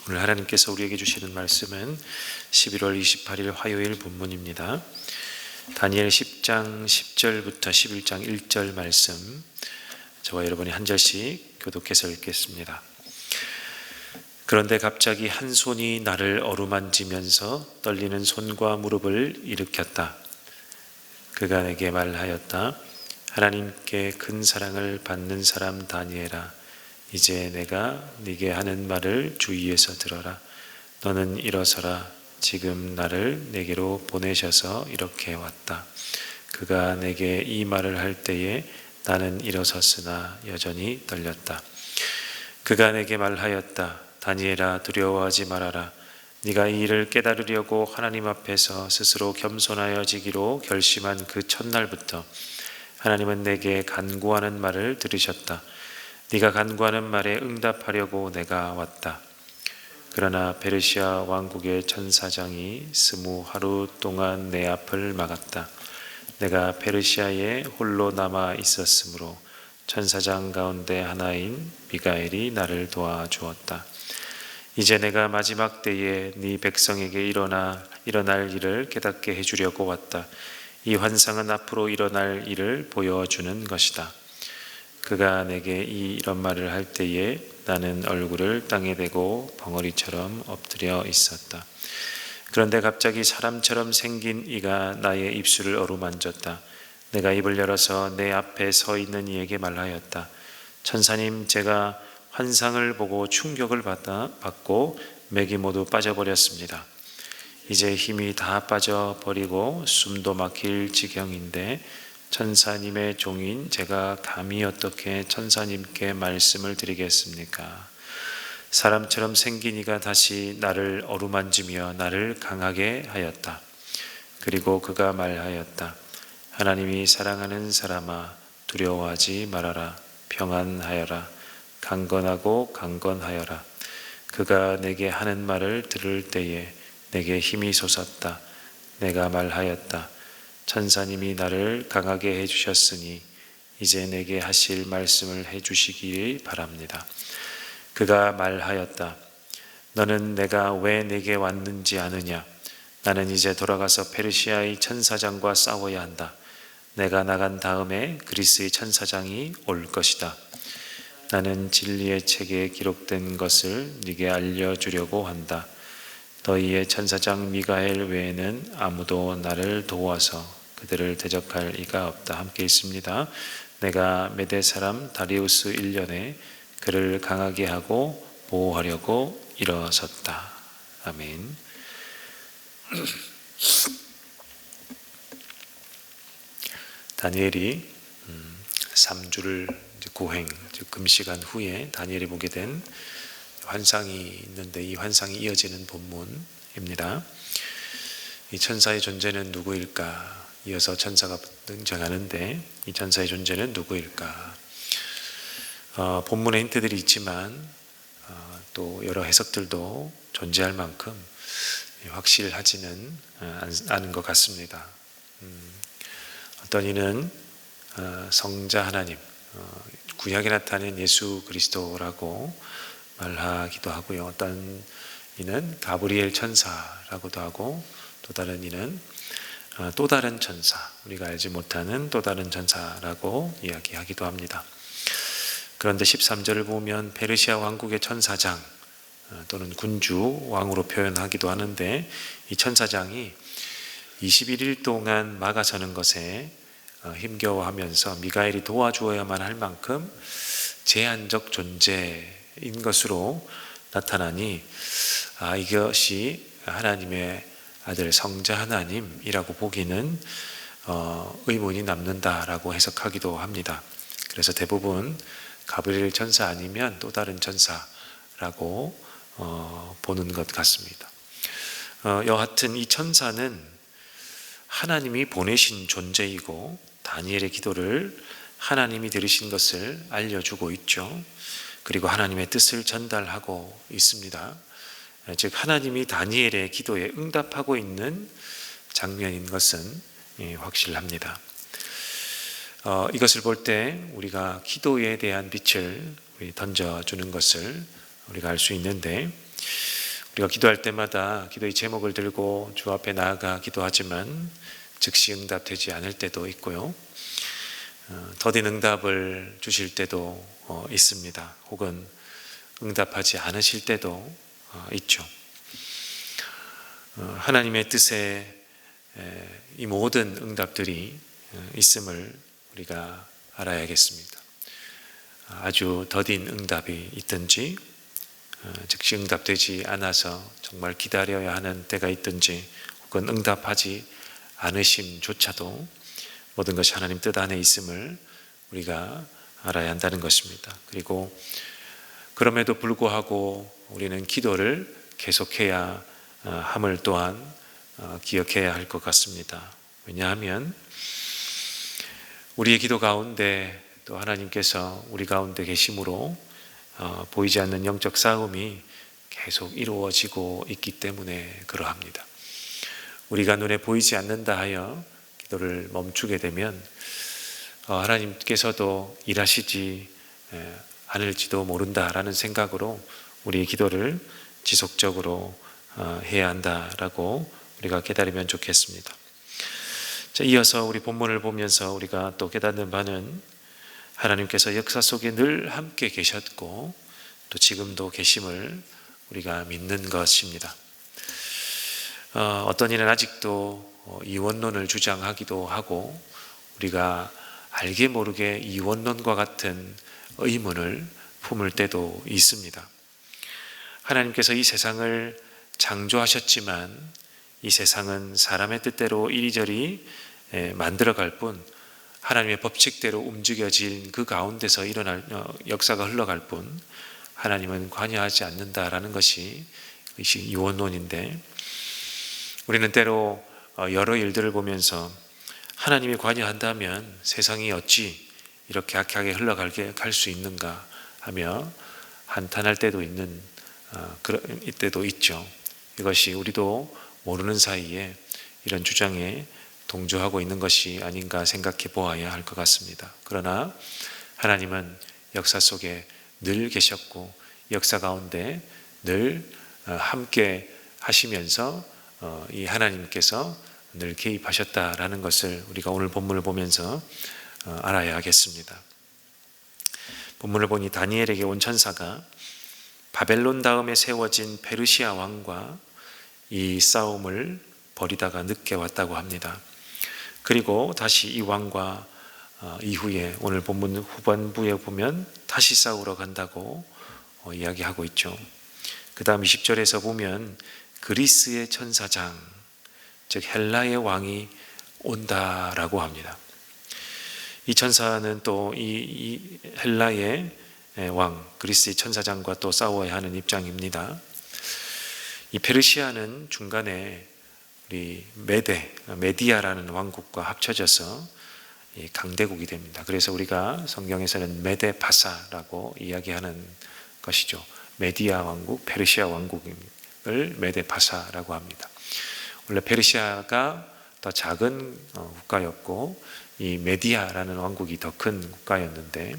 오늘 하나님께서 우리에게 주시는 말씀은 11월 28일 화요일 본문입니다. 다니엘 10장 10절부터 11장 1절 말씀, 저와 여러분이 한 절씩 교독해서 읽겠습니다. 그런데 갑자기 한 손이 나를 어루만지면서 떨리는 손과 무릎을 일으켰다. 그가 내게 말하였다. 하나님께 큰 사랑을 받는 사람 다니엘아, 이제 내가 네게 하는 말을 주의해서 들어라. 너는 일어서라. 지금 나를 내게로 보내셔서 이렇게 왔다. 그가 내게 이 말을 할 때에 나는 일어섰으나 여전히 떨렸다. 그가 내게 말하였다. 다니엘아, 두려워하지 말아라. 네가 이 일을 깨달으려고 하나님 앞에서 스스로 겸손하여지기로 결심한 그 첫날부터 하나님은 내게 간구하는 말을 들으셨다. 네가 간구하는 말에 응답하려고 내가 왔다. 그러나 페르시아 왕국의 천사장이 20하루 동안 내 앞을 막았다. 내가 페르시아에 홀로 남아 있었으므로 천사장 가운데 하나인 미가엘이 나를 도와주었다. 이제 내가 마지막 때에 네 백성에게 일어날 일을 깨닫게 해주려고 왔다. 이 환상은 앞으로 일어날 일을 보여주는 것이다. 그가 내게 이런 말을 할 때에 나는 얼굴을 땅에 대고 벙어리처럼 엎드려 있었다. 그런데 갑자기 사람처럼 생긴 이가 나의 입술을 어루만졌다. 내가 입을 열어서 내 앞에 서 있는 이에게 말하였다. 천사님, 제가 환상을 보고 충격을 받고 맥이 모두 빠져버렸습니다. 이제 힘이 다 빠져버리고 숨도 막힐 지경인데 천사님의 종인 제가 감히 어떻게 천사님께 말씀을 드리겠습니까? 사람처럼 생긴 이가 다시 나를 어루만지며 나를 강하게 하였다. 그리고 그가 말하였다. 하나님이 사랑하는 사람아, 두려워하지 말아라. 평안하여라. 강건하고 강건하여라. 그가 내게 하는 말을 들을 때에 내게 힘이 솟았다. 내가 말하였다. 천사님이 나를 강하게 해주셨으니 이제 내게 하실 말씀을 해주시기 바랍니다. 그가 말하였다. 너는 내가 왜 내게 왔는지 아느냐? 나는 이제 돌아가서 페르시아의 천사장과 싸워야 한다. 내가 나간 다음에 그리스의 천사장이 올 것이다. 나는 진리의 책에 기록된 것을 네게 알려주려고 한다. 너희의 천사장 미가엘 외에는 아무도 나를 도와서 그들을 대적할 이가 없다. 함께 있습니다. 내가 메대 사람 다리우스 1년에 그를 강하게 하고 보호하려고 일어섰다. 아멘. 다니엘이 3주를 고행, 즉 금식한 후에 다니엘이 보게 된 환상이 있는데 이 환상이 이어지는 본문입니다. 이 천사의 존재는 누구일까? 이어서 천사가 등장하는데 이 천사의 존재는 누구일까? 본문에 힌트들이 있지만 또 여러 해석들도 존재할 만큼 확실하지는 않은 것 같습니다. 어떤 이는 성자 하나님, 구약에 나타낸 예수 그리스도라고 말하기도 하고요. 어떤 이는 가브리엘 천사라고도 하고 또 다른 이는 또 다른 천사, 우리가 알지 못하는 또 다른 천사라고 이야기하기도 합니다. 그런데 13절을 보면 페르시아 왕국의 천사장 또는 군주 왕으로 표현하기도 하는데 이 천사장이 21일 동안 막아서는 것에 힘겨워하면서 미가엘이 도와주어야만 할 만큼 제한적 존재인 것으로 나타나니 이것이 하나님의 아들 성자 하나님이라고 보기는 의문이 남는다라고 해석하기도 합니다. 그래서 대부분 가브리엘 천사 아니면 또 다른 천사라고 보는 것 같습니다. 여하튼 이 천사는 하나님이 보내신 존재이고 다니엘의 기도를 하나님이 들으신 것을 알려주고 있죠. 그리고 하나님의 뜻을 전달하고 있습니다. 즉 하나님이 다니엘의 기도에 응답하고 있는 장면인 것은 확실합니다. 이것을 볼 때 우리가 기도에 대한 빛을 던져주는 것을 우리가 알 수 있는데 우리가 기도할 때마다 기도의 제목을 들고 주 앞에 나아가 기도하지만 즉시 응답되지 않을 때도 있고요. 더딘 응답을 주실 때도 있습니다. 혹은 응답하지 않으실 때도 있죠. 하나님의 뜻에 이 모든 응답들이 있음을 우리가 알아야겠습니다. 아주 더딘 응답이 있든지 즉시 응답되지 않아서 정말 기다려야 하는 때가 있든지 혹은 응답하지 않으심조차도 모든 것이 하나님 뜻 안에 있음을 우리가 알아야 한다는 것입니다. 그리고 그럼에도 불구하고 우리는 기도를 계속해야 함을 또한 기억해야 할 것 같습니다. 왜냐하면 우리의 기도 가운데 또 하나님께서 우리 가운데 계심으로 보이지 않는 영적 싸움이 계속 이루어지고 있기 때문에 그러합니다. 우리가 눈에 보이지 않는다 하여 기도를 멈추게 되면 하나님께서도 일하시지 않을지도 모른다라는 생각으로 우리의 기도를 지속적으로 해야 한다라고 우리가 깨달으면 좋겠습니다. 자, 이어서 우리 본문을 보면서 우리가 또 깨닫는 바는 하나님께서 역사 속에 늘 함께 계셨고 또 지금도 계심을 우리가 믿는 것입니다. 어떤 이는 아직도 이원론을 주장하기도 하고 우리가 알게 모르게 이원론과 같은 의문을 품을 때도 있습니다. 하나님께서 이 세상을 창조하셨지만 이 세상은 사람의 뜻대로 이리저리 만들어갈 뿐 하나님의 법칙대로 움직여진 그 가운데서 일어날 역사가 흘러갈 뿐 하나님은 관여하지 않는다라는 것이 이원론인데, 우리는 때로 여러 일들을 보면서 하나님이 관여한다면 세상이 어찌 이렇게 악하게 흘러가게 갈 수 있는가 하며 한탄할 때도 있는 이때도 있죠. 이것이 우리도 모르는 사이에 이런 주장에 동조하고 있는 것이 아닌가 생각해 보아야 할 것 같습니다. 그러나 하나님은 역사 속에 늘 계셨고 역사 가운데 늘 함께 하시면서 이 하나님께서 늘 개입하셨다라는 것을 우리가 오늘 본문을 보면서 알아야 하겠습니다. 본문을 보니 다니엘에게 온 천사가 바벨론 다음에 세워진 페르시아 왕과 이 싸움을 벌이다가 늦게 왔다고 합니다. 그리고 다시 이 왕과 이후에 오늘 본문 후반부에 보면 다시 싸우러 간다고 이야기하고 있죠. 그 다음 20절에서 보면 그리스의 천사장, 즉 헬라의 왕이 온다라고 합니다. 이 천사는 또 이 헬라의 왕, 그리스의 천사장과 또 싸워야 하는 입장입니다. 이 페르시아는 중간에 우리 메디아라는 왕국과 합쳐져서 강대국이 됩니다. 그래서 우리가 성경에서는 메데바사라고 이야기하는 것이죠. 메디아 왕국, 페르시아 왕국을 메데바사라고 합니다. 원래 페르시아가 더 작은 국가였고 이 메디아라는 왕국이 더 큰 국가였는데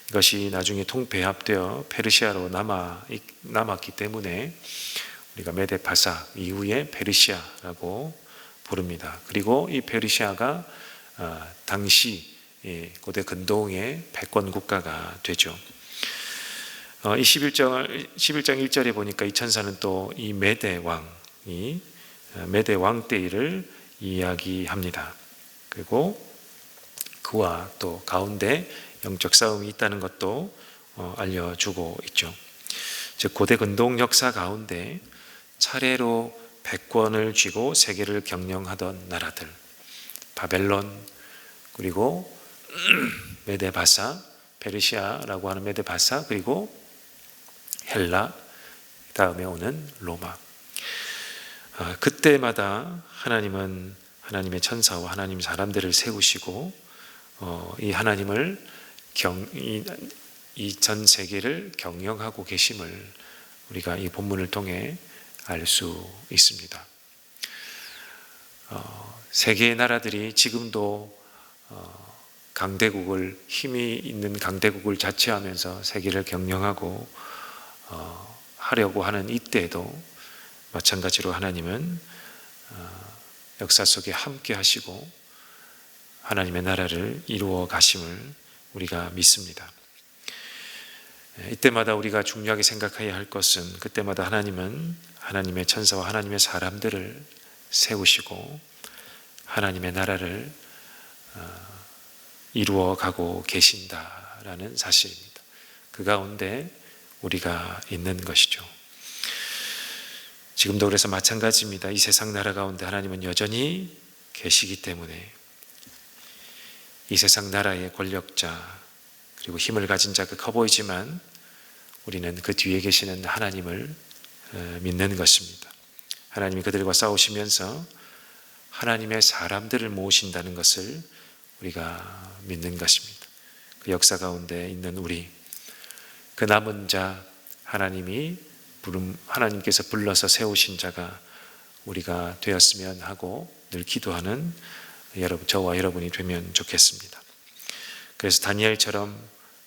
이것이 나중에 통폐합되어 페르시아로 남았기 때문에 우리가 메데바사 이후에 페르시아라고 부릅니다. 그리고 이 페르시아가 당시 고대 근동의 패권 국가가 되죠. 이 11장 1절에 보니까 이 천사는 또 이 메대 왕 때를 이야기합니다. 그리고 그와 또 가운데 영적 싸움이 있다는 것도 알려주고 있죠. 즉 고대 근동 역사 가운데 차례로 패권을 쥐고 세계를 경영하던 나라들, 바벨론, 그리고 메데바사, 페르시아라고 하는 메데바사, 그리고 헬라, 다음에 오는 로마. 그때마다 하나님은 하나님의 천사와 하나님 사람들을 세우시고 이 하나님을 이 전 세계를 경영하고 계심을 우리가 이 본문을 통해 알 수 있습니다. 세계의 나라들이 지금도 강대국을 힘이 있는 강대국을 자처하면서 세계를 경영하고 하려고 하는 이때에도 마찬가지로 하나님은 역사 속에 함께 하시고 하나님의 나라를 이루어 가심을 우리가 믿습니다. 이때마다 우리가 중요하게 생각해야 할 것은, 그때마다 하나님은 하나님의 천사와 하나님의 사람들을 세우시고 하나님의 나라를 이루어 가고 계신다라는 사실입니다. 그 가운데 우리가 있는 것이죠. 지금도 그래서 마찬가지입니다. 이 세상 나라 가운데 하나님은 여전히 계시기 때문에 이 세상 나라의 권력자 그리고 힘을 가진 자가 커 보이지만 우리는 그 뒤에 계시는 하나님을 믿는 것입니다. 하나님이 그들과 싸우시면서 하나님의 사람들을 모으신다는 것을 우리가 믿는 것입니다. 그 역사 가운데 있는 우리, 그 남은 자, 하나님께서 불러서 세우신 자가 우리가 되었으면 하고 늘 기도하는 저와 여러분이 되면 좋겠습니다. 그래서 다니엘처럼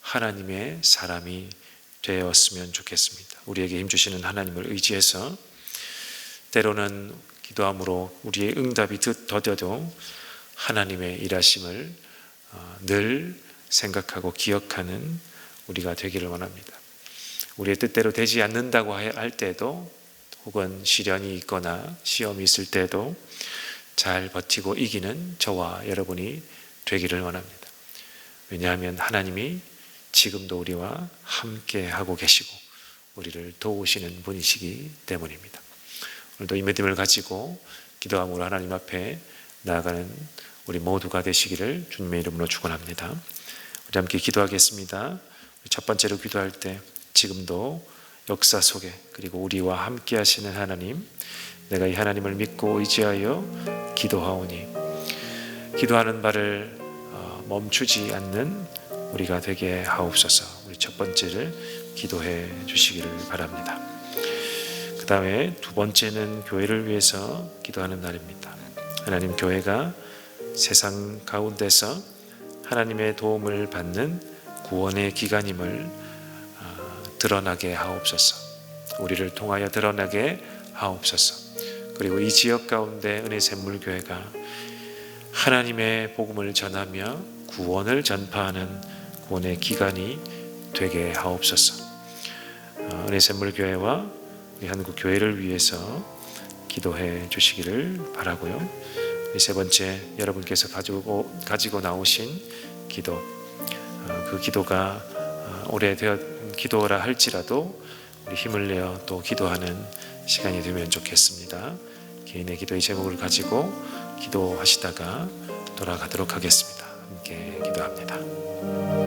하나님의 사람이 되었으면 좋겠습니다. 우리에게 힘주시는 하나님을 의지해서 때로는 기도함으로 우리의 응답이 더뎌도 하나님의 일하심을 늘 생각하고 기억하는 우리가 되기를 원합니다. 우리의 뜻대로 되지 않는다고 할 때도, 혹은 시련이 있거나 시험이 있을 때도 잘 버티고 이기는 저와 여러분이 되기를 원합니다. 왜냐하면 하나님이 지금도 우리와 함께 하고 계시고 우리를 도우시는 분이시기 때문입니다. 오늘도 이 믿음을 가지고 기도함으로 하나님 앞에 나아가는 우리 모두가 되시기를 주님의 이름으로 축원합니다. 우리 함께 기도하겠습니다. 첫 번째로 기도할 때 지금도 역사 속에 그리고 우리와 함께 하시는 하나님, 내가 이 하나님을 믿고 의지하여 기도하오니 기도하는 바를 멈추지 않는 우리가 되게 하옵소서. 우리 첫 번째를 기도해 주시기를 바랍니다. 그 다음에 두 번째는 교회를 위해서 기도하는 날입니다. 하나님, 교회가 세상 가운데서 하나님의 도움을 받는 구원의 기관임을 드러나게 하옵소서. 우리를 통하여 드러나게 하옵소서. 그리고 이 지역 가운데 은혜샘물교회가 하나님의 복음을 전하며 구원을 전파하는 구원의 기관이 되게 하옵소서. 은혜샘물교회와 우리 한국교회를 위해서 기도해 주시기를 바라고요. 세 번째, 여러분께서 가지고 나오신 기도, 그 기도가 오래되어 기도라 할지라도 우리 힘을 내어 또 기도하는 시간이 되면 좋겠습니다. 개인의 기도의 제목을 가지고 기도하시다가 돌아가도록 하겠습니다. 함께 기도합니다.